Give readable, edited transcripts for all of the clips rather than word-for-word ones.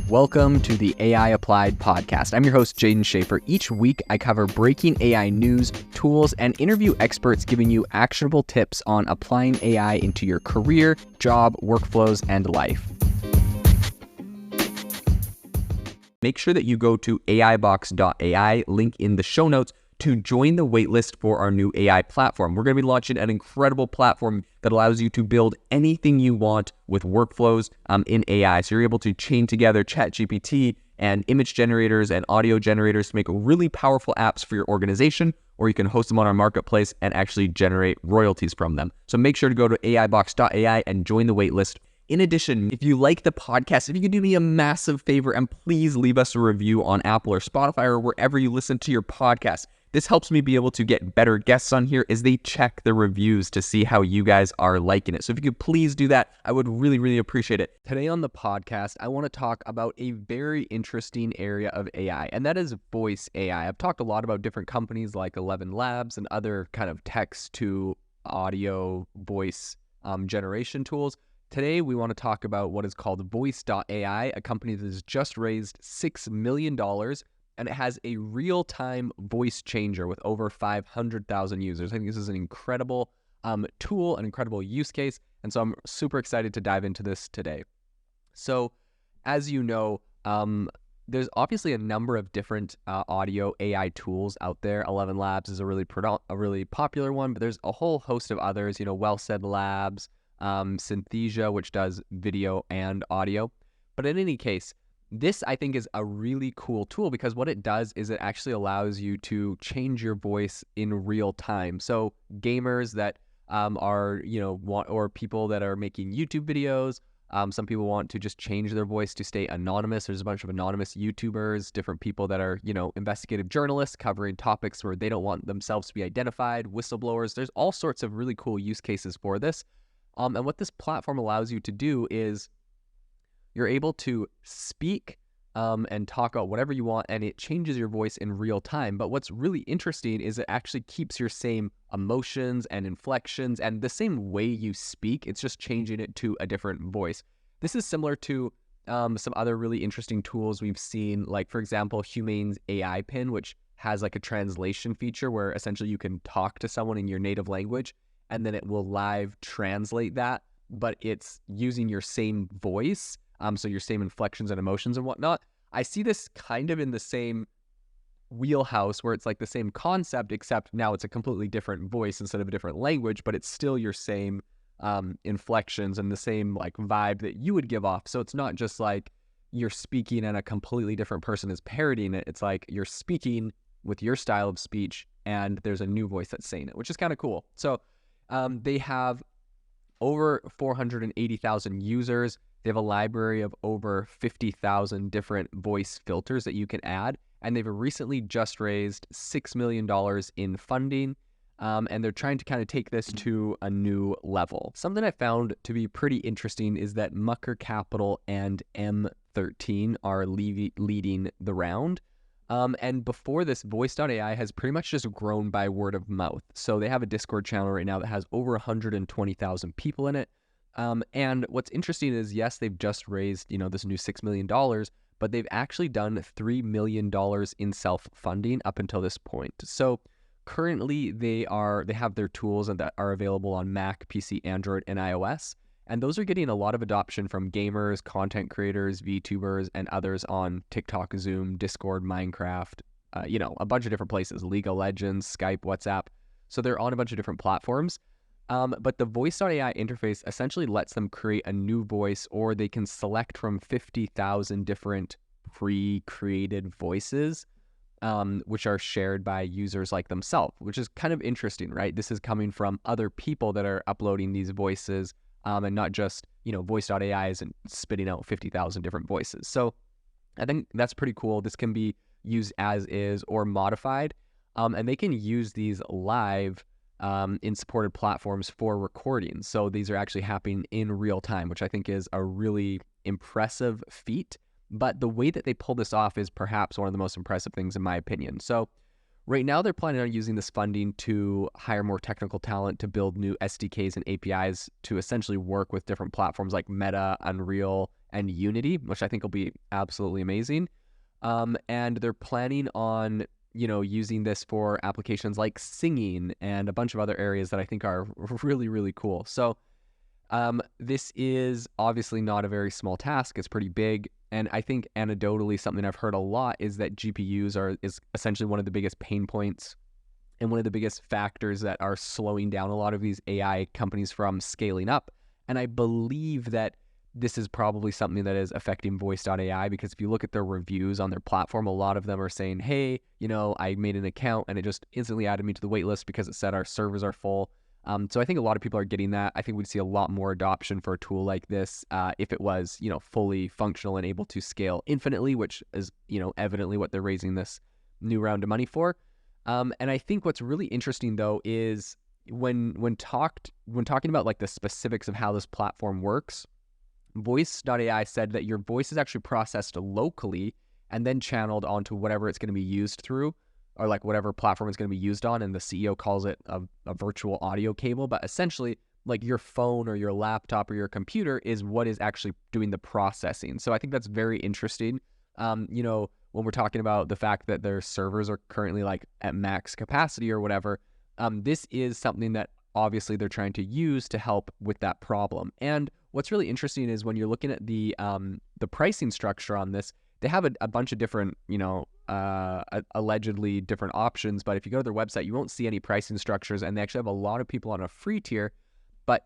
Welcome to the AI Applied podcast. I'm your host, Jaden Schaefer. Each week, I cover breaking AI news, tools, and interview experts giving you actionable tips on applying AI into your career, job, workflows, and life. Make sure that you go to aibox.ai, link in the show notes, to join the waitlist for our new AI platform. We're going to be launching an incredible platform that allows you to build anything you want with workflows in AI. So you're able to chain together ChatGPT and image generators and audio generators to make really powerful apps for your organization, or you can host them on our marketplace and actually generate royalties from them. So make sure to go to aibox.ai and join the waitlist. In addition, if you like the podcast, if you could do me a massive favor and please leave us a review on Apple or Spotify or wherever you listen to your podcast. This helps me be able to get better guests on here as they check the reviews to see how you guys are liking it. So if you could please do that, I would really appreciate it. Today on the podcast, I want to talk about a very interesting area of AI, and that is voice AI. I've talked a lot about different companies like 11 Labs and other kind of text to audio voice generation tools. Today, we want to talk about what is called Voice.ai, a company that has just raised $6 million, and it has a real-time voice changer with over 500,000 users. I think this is an incredible tool, an incredible use case, and so I'm super excited to dive into this today. So, as you know, there's obviously a number of different audio AI tools out there. 11 Labs is a really popular one, but there's a whole host of others. You know, Well Said Labs, Synthesia, which does video and audio. But in any case, this, I think, is a really cool tool because what it does is it actually allows you to change your voice in real time. So gamers that are, or people that are making YouTube videos, some people want to just change their voice to stay anonymous. There's a bunch of anonymous YouTubers, different people that are, investigative journalists covering topics where they don't want themselves to be identified, whistleblowers. There's all sorts of really cool use cases for this. And what this platform allows you to do is you're able to speak and talk about whatever you want, and it changes your voice in real time. But what's really interesting is it actually keeps your same emotions and inflections and the same way you speak. It's just changing it to a different voice. This is similar to some other really interesting tools we've seen, like, for example, Humane's AI Pin, which has like a translation feature where essentially you can talk to someone in your native language, and then it will live translate that, but it's using your same voice. So your same inflections and emotions and whatnot. I see this kind of in the same wheelhouse where it's like the same concept, except now it's a completely different voice instead of a different language, but it's still your same inflections and the same like vibe that you would give off. So it's not just like you're speaking and a completely different person is parodying it. It's like you're speaking with your style of speech and there's a new voice that's saying it, which is kind of cool. So they have over 480,000 users. They have a library of over 50,000 different voice filters that you can add. And they've recently just raised $6 million in funding. And they're trying to kind of take this to a new level. Something I found to be pretty interesting is that Mucker Capital and M13 are leading the round. And before this, Voice.ai has pretty much just grown by word of mouth. So they have a Discord channel right now that has over 120,000 people in it. And what's interesting is, yes, they've just raised, this new $6 million, but they've actually done $3 million in self-funding up until this point. So currently they have their tools that are available on Mac, PC, Android, and iOS. And those are getting a lot of adoption from gamers, content creators, VTubers, and others on TikTok, Zoom, Discord, Minecraft, a bunch of different places, League of Legends, Skype, WhatsApp. So they're on a bunch of different platforms. But the Voice.ai interface essentially lets them create a new voice, or they can select from 50,000 different pre-created voices, which are shared by users like themselves, which is kind of interesting, right? This is coming from other people that are uploading these voices, and not just, Voice.ai isn't spitting out 50,000 different voices. So I think that's pretty cool. This can be used as is or modified, and they can use these live in supported platforms for recordings. So these are actually happening in real time, which I think is a really impressive feat. But the way that they pull this off is perhaps one of the most impressive things in my opinion. So right now they're planning on using this funding to hire more technical talent to build new SDKs and APIs to essentially work with different platforms like Meta, Unreal, and Unity, which I think will be absolutely amazing. And they're planning on, using this for applications like singing and a bunch of other areas that I think are really, really cool. So this is obviously not a very small task. It's pretty big. And I think anecdotally, something I've heard a lot is that GPUs is essentially one of the biggest pain points and one of the biggest factors that are slowing down a lot of these AI companies from scaling up. And I believe that this is probably something that is affecting Voice.ai, because if you look at their reviews on their platform, a lot of them are saying, hey, I made an account and it just instantly added me to the wait list because it said our servers are full. So I think a lot of people are getting that. I think we'd see a lot more adoption for a tool like this if it was, fully functional and able to scale infinitely, which is, evidently what they're raising this new round of money for. And I think what's really interesting though is when talking about like the specifics of how this platform works, Voice.ai said that your voice is actually processed locally and then channeled onto whatever it's going to be used through, or like whatever platform it's going to be used on. And the CEO calls it a virtual audio cable, but essentially like your phone or your laptop or your computer is what is actually doing the processing. So I think that's very interesting. When we're talking about the fact that their servers are currently like at max capacity or whatever, this is something that obviously they're trying to use to help with that problem. And what's really interesting is when you're looking at the pricing structure on this, they have a bunch of different, allegedly different options. But if you go to their website, you won't see any pricing structures. And they actually have a lot of people on a free tier. But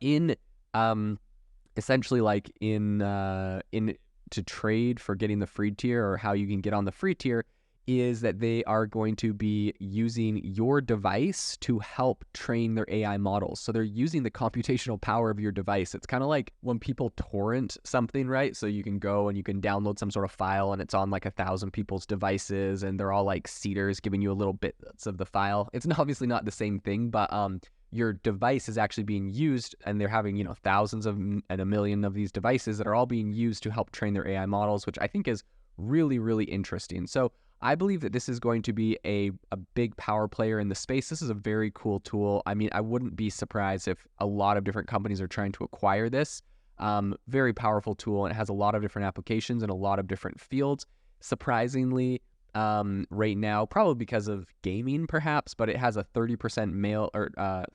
essentially like in to trade for getting the free tier, or how you can get on the free tier, is that they are going to be using your device to help train their AI models. So they're using the computational power of your device. It's kind of like when people torrent something, right? So you can go and you can download some sort of file and it's on like 1,000 people's devices and they're all like seeders giving you a little bits of the file. It's obviously not the same thing, but your device is actually being used, and they're having, thousands and a million of these devices that are all being used to help train their AI models, which I think is really, really interesting. So I believe that this is going to be a big power player in the space. This is a very cool tool. I mean, I wouldn't be surprised if a lot of different companies are trying to acquire this. Very powerful tool, and it has a lot of different applications in a lot of different fields. Surprisingly, right now, probably because of gaming perhaps, but it has a 30% male or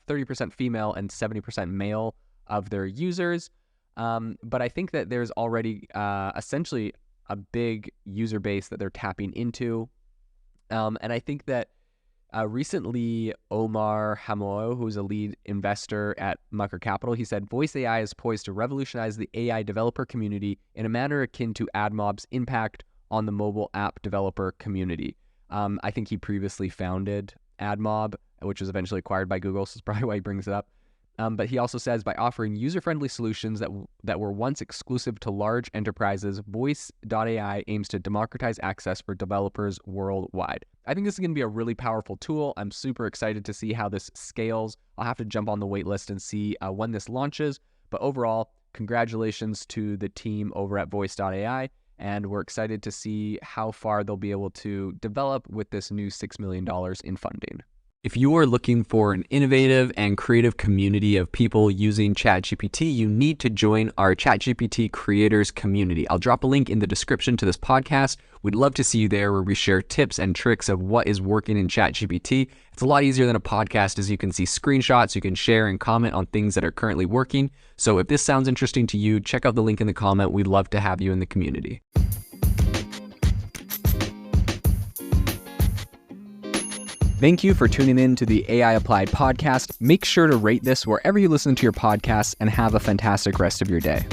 30% female and 70% male of their users. But I think that there's already essentially a big user base that they're tapping into. And I think that recently Omar Hamoy, who's a lead investor at Mucker Capital, he said, Voice.ai is poised to revolutionize the AI developer community in a manner akin to AdMob's impact on the mobile app developer community. I think he previously founded AdMob, which was eventually acquired by Google, so that's probably why he brings it up. But he also says, by offering user-friendly solutions that were once exclusive to large enterprises, Voice.ai aims to democratize access for developers worldwide. I think this is going to be a really powerful tool. I'm super excited to see how this scales. I'll have to jump on the wait list and see when this launches. But overall, congratulations to the team over at Voice.ai. And we're excited to see how far they'll be able to develop with this new $6 million in funding. If you are looking for an innovative and creative community of people using ChatGPT, you need to join our ChatGPT creators community. I'll drop a link in the description to this podcast. We'd love to see you there, where we share tips and tricks of what is working in ChatGPT. It's a lot easier than a podcast, as you can see screenshots, you can share and comment on things that are currently working. So if this sounds interesting to you, check out the link in the comment. We'd love to have you in the community. Thank you for tuning in to the AI Applied podcast. Make sure to rate this wherever you listen to your podcasts, and have a fantastic rest of your day.